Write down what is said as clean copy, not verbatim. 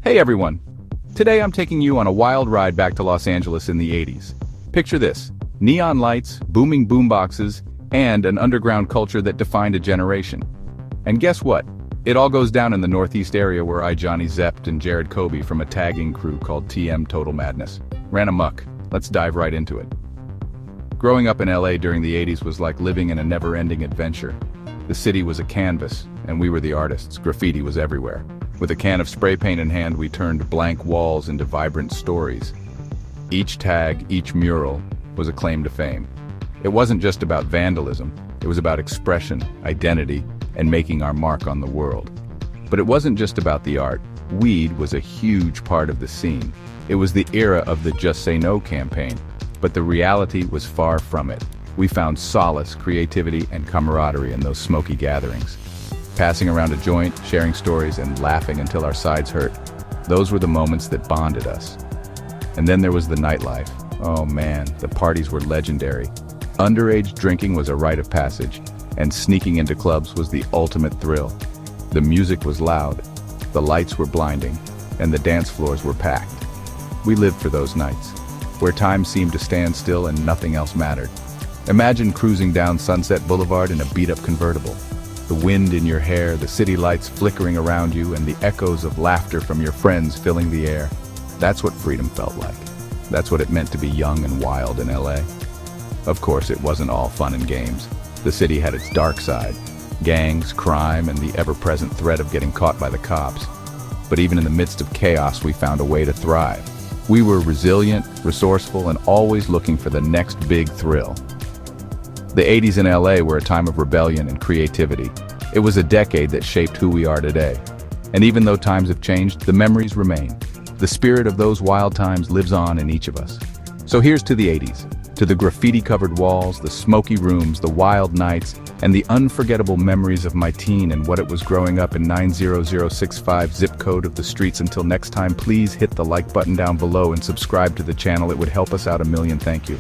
Hey everyone! Today I'm taking you on a wild ride back to Los Angeles in the 80s. Picture this: neon lights, booming boomboxes, and an underground culture that defined a generation. And guess what? It all goes down in the Northeast area where Johnny Zept and Jared Kobe from a tagging crew called TM Total Madness ran amok. Let's dive right into it. Growing up in LA during the 80s was like living in a never-ending adventure. The city was a canvas, and we were the artists. Graffiti was everywhere. With a can of spray paint in hand, we turned blank walls into vibrant stories. Each tag, each mural, was a claim to fame. It wasn't just about vandalism, it was about expression, identity, and making our mark on the world. But it wasn't just about the art. Weed was a huge part of the scene. It was the era of the Just Say No campaign, but the reality was far from it. We found solace, creativity, and camaraderie in those smoky gatherings. Passing around a joint, sharing stories, and laughing until our sides hurt. Those were the moments that bonded us. And then there was the nightlife. Oh man, the parties were legendary. Underage drinking was a rite of passage, and sneaking into clubs was the ultimate thrill. The music was loud, the lights were blinding, and the dance floors were packed. We lived for those nights, where time seemed to stand still and nothing else mattered. Imagine cruising down Sunset Boulevard in a beat-up convertible. The wind in your hair, the city lights flickering around you, and the echoes of laughter from your friends filling the air. That's what freedom felt like. That's what it meant to be young and wild in LA. Of course, it wasn't all fun and games. The city had its dark side: gangs, crime, and the ever-present threat of getting caught by the cops. But even in the midst of chaos, we found a way to thrive. We were resilient, resourceful, and always looking for the next big thrill. The 80s in LA were a time of rebellion and creativity. It was a decade that shaped who we are today. And even though times have changed, the memories remain. The spirit of those wild times lives on in each of us. So here's to the 80s, to the graffiti-covered walls, the smoky rooms, the wild nights, and the unforgettable memories of my teen and what it was growing up in 90065 zip code of the streets. Until next time, please hit the like button down below and subscribe to the channel. It would help us out a million. Thank you.